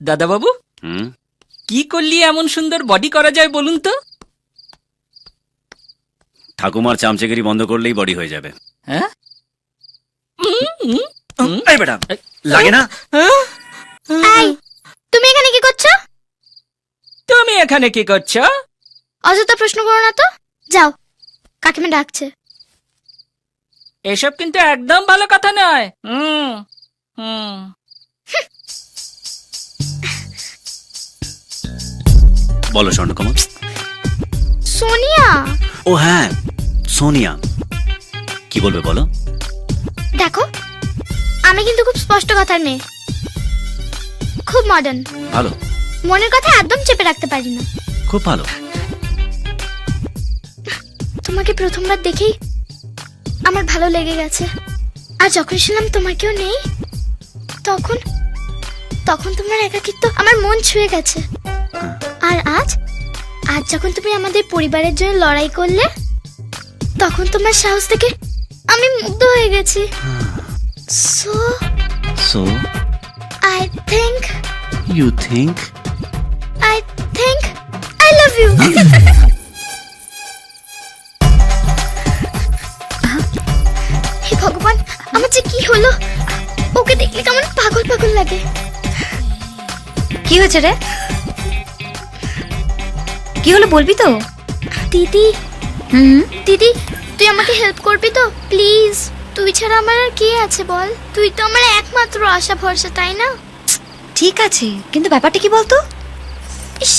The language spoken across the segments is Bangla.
দাদা বাবু, কি করলি এমন সুন্দর বডি করা যায় বলুন তো? ঠাকুমার চামচেগিরি বন্ধ করলেই বডি হয়ে যাবে। হ্যাঁ, এই বেটা, লাগে না? এই, তুমি এখানে কি করছো? তুমি এখানে কি করছো? অযথা প্রশ্ন করো না তো, যাও, কাকিমা ডাকছে। এসব কিন্তু একদম ভালো কথা নয়। হুম হুম বলো স্বর্ণকমল। সোনিয়া, ও হ্যাঁ, সোনিয়া, কি বলবে বলো? দেখো, আমি কিন্তু খুব স্পষ্ট কথার মেয়ে, খুব মডার্ন, ভালো, মনের কথা একদম চেপে রাখতে পারি না। খুব ভালো। তোমাকে প্রথমবার দেখেই আমার ভালো লেগে গেছে, আর যখন শুনলাম তোমার কেউ নেই, তখন তখন তোমার একাকিত্ব আমার মন ছুঁয়ে গেছে। আর আজ আজ যখন তুমি আমাদের পরিবারের জন্য লড়াই করলে, তখন তোমার সাহস থেকে আমি মুগ্ধ হয়ে গেছি। So so I think you think I love you. হে ভগবান, আমার যে কি হলো! ওকে দেখলে কেমন পাগল পাগল লাগে। কি হয়েছে রে? কি হলো বলবি তো? দিদি, দিদি, তুই আমাকে হেল্প করবি তো প্লিজ? তুই ছাড়া আমার আর কে আছে বল? তুই তো আমার একমাত্র আশা ভরসা, তাই না? ঠিক আছে, কিন্তু ব্যাপারটা কি বলতো? ইস,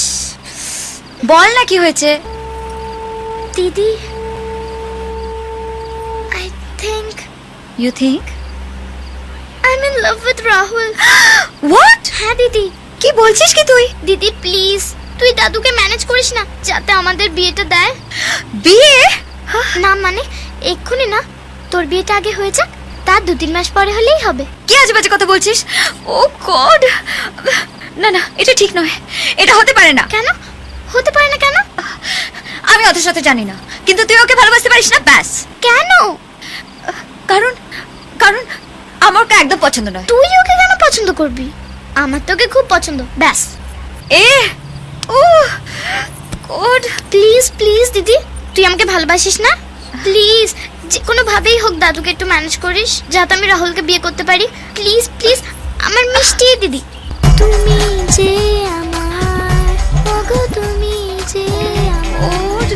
বল না কি হয়েছে। দিদি, I think you think I am in love with Rahul. What? হ্যাঁ দিদি। কি বলছিস কি তুই? দিদি প্লিজ, তুই দাদুকে ম্যানেজ করিস না যাতে আমাদের বিয়েটা দেয়। বিয়ে? না মানে এক্ষুনি না, তোর বিয়েটা আগে হয়ে যাক, তার 2-3 মাস পরে হলেই হবে। কি আজে বাজে কথা বলছিস? ও গড, না না, এটা ঠিক নয়, এটা হতে পারে না। কেন হতে পারে না? কেন? আমি ওদের সাথে জানি না, কিন্তু তুই ওকে ভালোবাসতে পারিস না, ব্যাস। কেন? কারণ কারণ আমার ওকে একদম পছন্দ নয়। তুই ওকে কেন পছন্দ করবি? আমার তোকে খুব পছন্দ, ব্যাস। এ ও গড, প্লিজ প্লিজ দিদি, তুই আমাকে ভালোবাসিস না? প্লিজ, যে কোনো ভাবেই হোক দাদুকে একটু ম্যানেজ করিস যাতে আমি রাহুলকে বিয়ে করতে পারি। প্লিজ প্লিজ, আমার মিষ্টি দিদি। তুমি যে আমার, ওগো তুমি যে আমার।